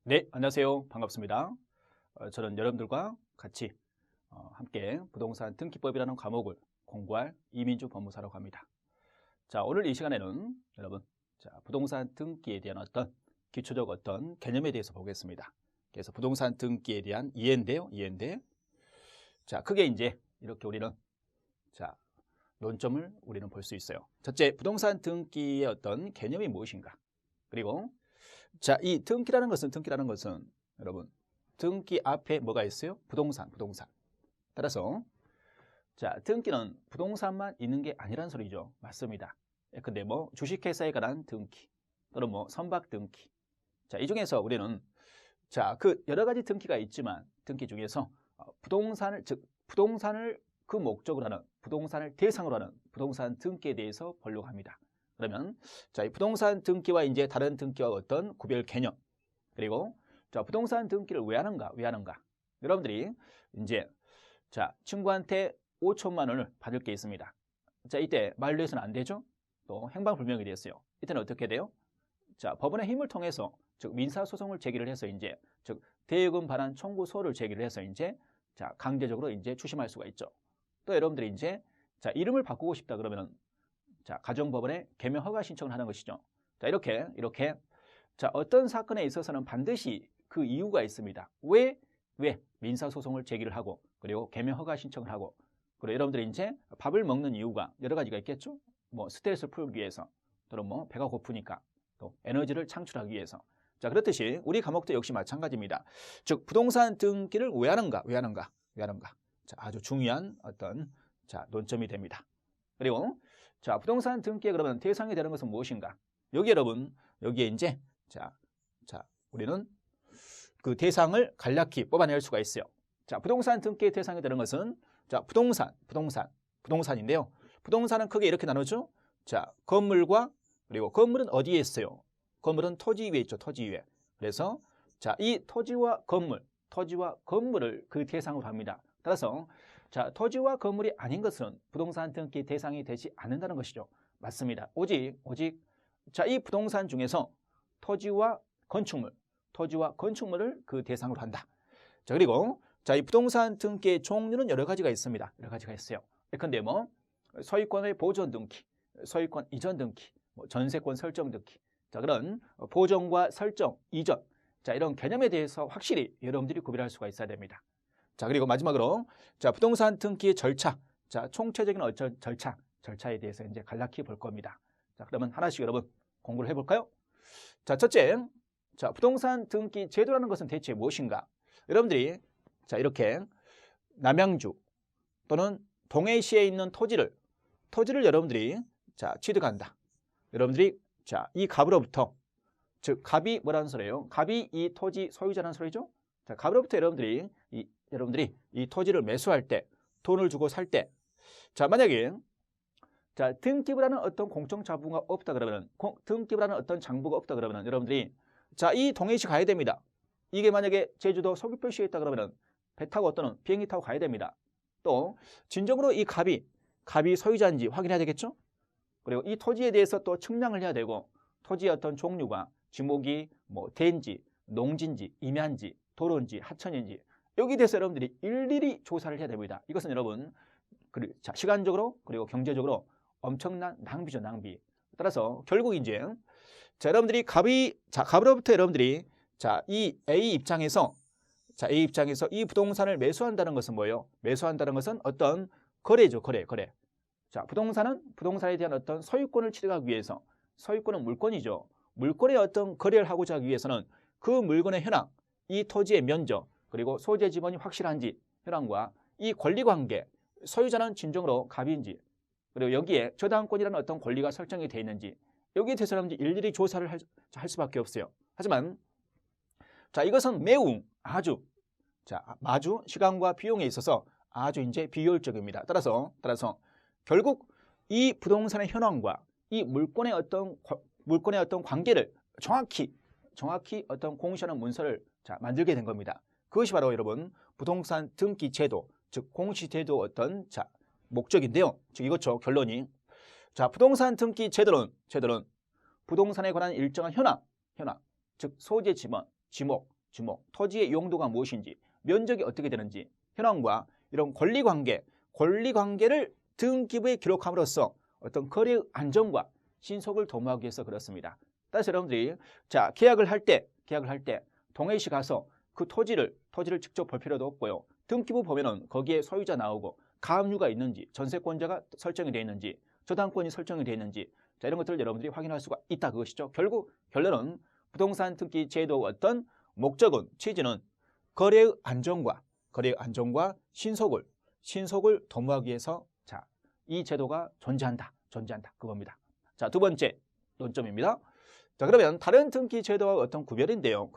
네, 안녕하세요. 반갑습니다. 저는 여러분들과 같이 함께 부동산 등기법이라는 과목을 공부할 이민주 법무사라고 합니다. 자, 오늘 이 시간에는 여러분, 부동산 등기에 대한 어떤 기초적 어떤 개념에 대해서 보겠습니다. 그래서 부동산 등기에 대한 이해인데요. 이해인데, 자, 크게 이제 이렇게 우리는 논점을 우리는 볼 수 있어요. 첫째, 부동산 등기의 어떤 개념이 무엇인가? 그리고 자, 이 등기라는 것은 여러분, 등기 앞에 뭐가 있어요? 부동산. 따라서 자, 등기는 부동산만 있는 게 아니란 소리죠. 맞습니다. 근데 뭐 주식회사에 관한 등기 또는 뭐 선박 등기. 자, 이 중에서 우리는 그 여러 가지 등기가 있지만 등기 중에서 부동산을 그 목적으로 하는, 부동산을 대상으로 하는 부동산 등기에 대해서 보려고 합니다. 그러면 이 부동산 등기와 이제 다른 등기와 어떤 구별 개념, 그리고 부동산 등기를 왜 하는가? 여러분들이 이제 친구한테 5천만 원을 받을 게 있습니다. 자, 이때 만료해서는 안 되죠? 또 행방불명이 됐어요. 이때는 어떻게 돼요? 법원의 힘을 통해서 즉 민사소송을 제기를 해서 이제 즉 대여금 반환 청구서를 제기를 해서 이제 강제적으로 이제 추심할 수가 있죠. 또 여러분들이 이제 이름을 바꾸고 싶다 그러면은 가정법원에 개명 허가 신청을 하는 것이죠. 이렇게 어떤 사건에 있어서는 반드시 그 이유가 있습니다. 왜 민사소송을 제기를 하고 그리고 개명 허가 신청을 하고 그리고 여러분들이 이제 밥을 먹는 이유가 여러 가지가 있겠죠. 뭐 스트레스를 풀기 위해서 또는 뭐 배가 고프니까 또 에너지를 창출하기 위해서. 그렇듯이 우리 과목도 역시 마찬가지입니다. 즉 부동산 등기를 왜 하는가? 아주 중요한 어떤 논점이 됩니다. 그리고 부동산 등기에 그러면 대상이 되는 것은 무엇인가? 여기에 이제 우리는 그 대상을 간략히 뽑아낼 수가 있어요. 부동산 등기의 대상이 되는 것은 부동산인데요. 부동산은 크게 이렇게 나누죠. 건물과 그리고 건물은 어디에 있어요? 건물은 토지 위에 있죠. 토지 위에. 그래서 이 토지와 건물을 그 대상으로 합니다. 따라서 토지와 건물이 아닌 것은 부동산 등기 대상이 되지 않는다는 것이죠. 맞습니다. 오직 이 부동산 중에서 토지와 건축물을 그 대상으로 한다. 그리고 이 부동산 등기의 종류는 여러 가지가 있습니다. 예컨대 뭐 소유권의 보존 등기, 소유권 이전 등기, 뭐 전세권 설정 등기. 그런 보존과 설정, 이전. 이런 개념에 대해서 확실히 여러분들이 구별할 수가 있어야 됩니다. 그리고 마지막으로 부동산 등기의 절차, 총체적인 절차에 대해서 이제 간략히 볼 겁니다. 그러면 하나씩 여러분 공부를 해볼까요? 첫째, 부동산 등기 제도라는 것은 대체 무엇인가? 여러분들이 이렇게 남양주 또는 동해시에 있는 토지를 여러분들이 취득한다. 여러분들이 이 갑으로부터, 즉 갑이 뭐라는 소리예요? 갑이 이 토지 소유자라는 소리죠. 갑으로부터 여러분들이 이 토지를 매수할 때, 돈을 주고 살 때, 만약에 등기부라는 어떤 공청자부가 없다 그러면, 등기부라는 어떤 장부가 없다 그러면 여러분들이 이 동해시 가야 됩니다. 이게 만약에 제주도 서귀포시에 있다 그러면 배 타고 또는 비행기 타고 가야 됩니다. 또 진정으로 이 갑이 소유자인지 확인해야 되겠죠. 그리고 이 토지에 대해서 또 측량을 해야 되고 토지의 어떤 종류가 지목이 뭐 대인지, 농지인지, 임야인지, 도로인지, 하천인지 여기에 대해서 여러분들이 일일이 조사를 해야 됩니다. 이것은 여러분 시간적으로 그리고 경제적으로 엄청난 낭비죠, 낭비. 따라서 결국 이제 여러분들이 갑으로부터 여러분들이 이 A 입장에서 이 부동산을 매수한다는 것은 뭐예요? 매수한다는 것은 어떤 거래죠, 거래. 부동산에 대한 어떤 소유권을 취득하기 위해서, 소유권은 물건이죠. 물건의 어떤 거래를 하고자 하기 위해서는 그 물건의 현황, 이 토지의 면적, 그리고 소재 지번이 확실한지 현황과 이 권리관계, 소유자는 진정으로 갑인지, 그리고 여기에 저당권이라는 어떤 권리가 설정이 되어 있는지 여기에 대해서는 일일이 조사를 할 수밖에 없어요. 하지만 이것은 매우 아주 시간과 비용에 있어서 아주 이제 비효율적입니다. 따라서 결국 이 부동산의 현황과 이 물건의 어떤 관계를 정확히 정확히 어떤 공시하는 문서를 만들게 된 겁니다. 그것이 바로 여러분 부동산 등기 제도, 즉 공시 제도 어떤 목적인데요. 즉 이것죠. 결론이 부동산 등기 제도는 부동산에 관한 일정한 현황, 즉 소재 지번, 지목, 토지의 용도가 무엇인지, 면적이 어떻게 되는지, 현황과 이런 권리관계를 등기부에 기록함으로써 어떤 거래의 안정과 신속을 도모하기 위해서 그렇습니다. 따라서 여러분들이 계약을 할 때 동해시 가서 그 토지를 직접 볼 필요도 없고요. 등기부 보면은 거기에 소유자 나오고 가압류가 있는지, 전세권자가 설정이 되어 있는지, 저당권이 설정이 되어 있는지, 이런 것들을 여러분들이 확인할 수가 있다 그것이죠. 결국 결론은 부동산 등기 제도 어떤 목적은, 취지는 거래의 안정과 신속을 도모하기 위해서 이 제도가 존재한다 그겁니다. 두 번째 논점입니다. 그러면 다른 등기 제도와 어떤 구별인데요.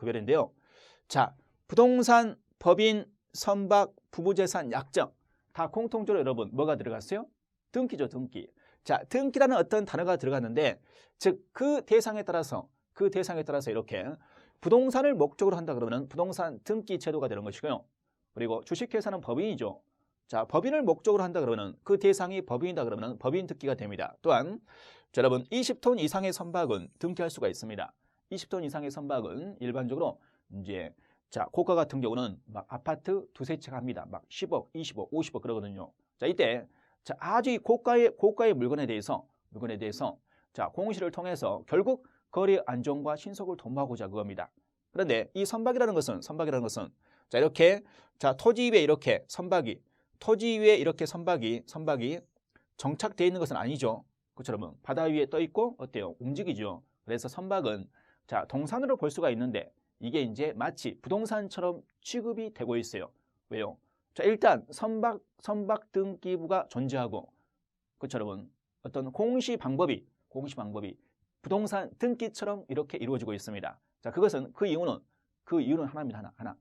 부동산, 법인, 선박, 부부재산, 약정 다 공통적으로 여러분 뭐가 들어갔어요? 등기죠, 등기. 등기라는 어떤 단어가 들어갔는데, 즉 그 대상에 따라서 이렇게 부동산을 목적으로 한다 그러면 부동산 등기 제도가 되는 것이고요. 그리고 주식회사는 법인이죠. 법인을 목적으로 한다 그러면 그 대상이 법인이다 그러면 법인 등기가 됩니다. 또한 여러분 20톤 이상의 선박은 등기할 수가 있습니다. 20톤 이상의 선박은 일반적으로 이제 고가 같은 경우는 막 아파트 두세 채 합니다. 막 10억, 20억, 50억 그러거든요. 이때 아주 고가의 물건에 대해서 공시를 통해서 결국 거래 안정과 신속을 도모하고자 그겁니다. 그런데 이 선박이라는 것은 이렇게 토지 위에 이렇게 선박이 정착되어 있는 것은 아니죠. 그처럼 바다 위에 떠 있고 어때요? 움직이죠. 그래서 선박은 동산으로 볼 수가 있는데 이게 이제 마치 부동산처럼 취급이 되고 있어요. 왜요? 일단 선박 등기부가 존재하고 그처럼 어떤 공시 방법이 부동산 등기처럼 이렇게 이루어지고 있습니다. 그것은 그 이유는 하나입니다. 하나.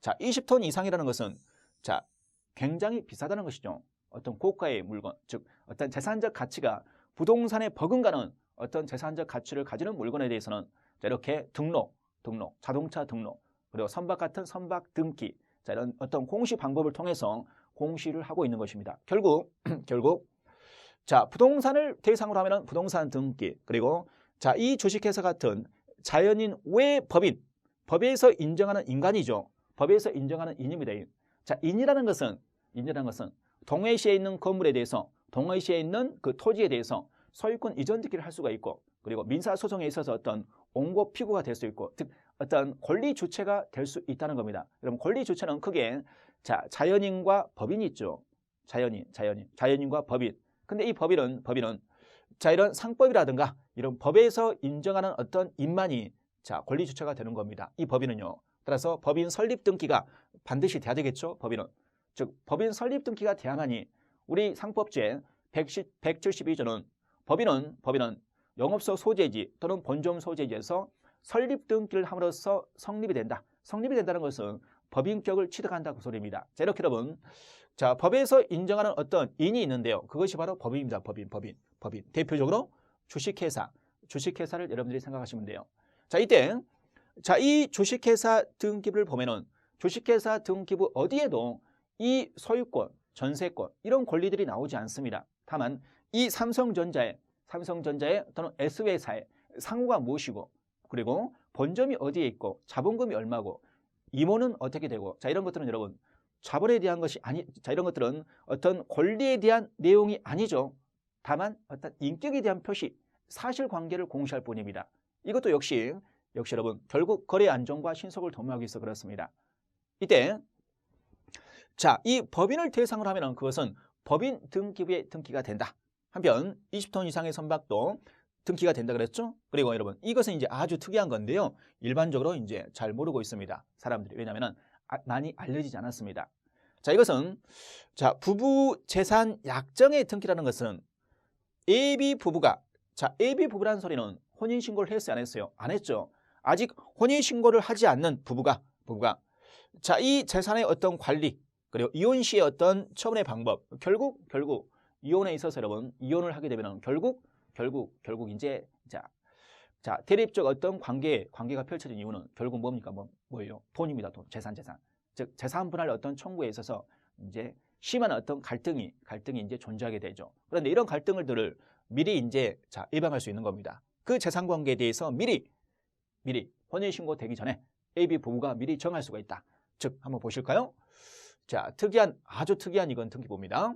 20톤 이상이라는 것은 굉장히 비싸다는 것이죠. 어떤 고가의 물건, 즉 어떤 재산적 가치가 부동산에 버금가는 어떤 재산적 가치를 가지는 물건에 대해서는 이렇게 등록, 자동차 등록, 그리고 선박 같은 선박 등기, 이런 어떤 공시 방법을 통해서 공시를 하고 있는 것입니다. 결국 부동산을 대상으로 하면은 부동산 등기, 그리고 이 주식회사 같은 자연인 외 법에서 인정하는 인간이죠. 법에서 인정하는 인입니다. 인이라는 것은 동해시에 있는 건물에 대해서, 동해시에 있는 그 토지에 대해서 소유권 이전 등기를 할 수가 있고, 그리고 민사소송에 있어서 어떤 옹고 피고가 될 수 있고, 즉 어떤 권리 주체가 될 수 있다는 겁니다. 그럼 권리 주체는 크게 자연인과 법인이 있죠. 자연인과 법인. 근데 이 법인은 이런 상법이라든가 이런 법에서 인정하는 어떤 인만이 권리 주체가 되는 겁니다. 이 법인은요. 따라서 법인 설립 등기가 반드시 돼야 되겠죠. 법인은. 즉 법인 설립 등기가 돼야만이 우리 상법제 172조는 법인은 영업소 소재지 또는 본점 소재지에서 설립 등기를 함으로써 성립이 된다. 성립이 된다는 것은 법인격을 취득한다 그 소리입니다. 이렇게 여러분, 법에서 인정하는 어떤 인이 있는데요. 그것이 바로 법인입니다. 법인. 대표적으로 주식회사를 여러분들이 생각하시면 돼요. 이때 이 주식회사 등기부를 보면은 주식회사 등기부 어디에도 이 소유권, 전세권 이런 권리들이 나오지 않습니다. 다만 이 삼성전자의 또는 S회사의 상호가 무엇이고, 그리고 본점이 어디에 있고, 자본금이 얼마고, 임원은 어떻게 되고, 이런 것들은 여러분 자본에 대한 것이 이런 것들은 어떤 권리에 대한 내용이 아니죠. 다만 어떤 인격에 대한 표시, 사실관계를 공시할 뿐입니다. 이것도 역시 여러분 결국 거래 안정과 신속을 도모하기 위해서 그렇습니다. 이때 이 법인을 대상으로 하면 그것은 법인 등기부에 등기가 된다. 한편 20톤 이상의 선박도 등기가 된다 그랬죠? 그리고 여러분 이것은 이제 아주 특이한 건데요. 일반적으로 이제 잘 모르고 있습니다. 사람들이. 왜냐하면 많이 알려지지 않았습니다. 이것은 부부 재산 약정의 등기라는 것은 AB 부부가 AB 부부라는 소리는 혼인 신고를 했어요, 안 했어요? 안 했죠. 아직 혼인 신고를 하지 않는 부부가 이 재산의 어떤 관리, 그리고 이혼 시의 어떤 처분의 방법, 결국 이혼에 있어서 여러분 이혼을 하게 되면 결국 이제 자, 대립적 어떤 관계가 펼쳐진 이유는 결국 뭡니까? 뭐예요? 돈입니다. 돈, 재산. 즉, 재산 분할 어떤 청구에 있어서 이제 심한 어떤 갈등이 이제 존재하게 되죠. 그런데 이런 갈등들을 미리 이제 예방할 수 있는 겁니다. 그 재산 관계에 대해서 미리 혼인신고 되기 전에 AB 부부가 미리 정할 수가 있다. 즉, 한번 보실까요? 자, 아주 특이한 이건 등기부입니다.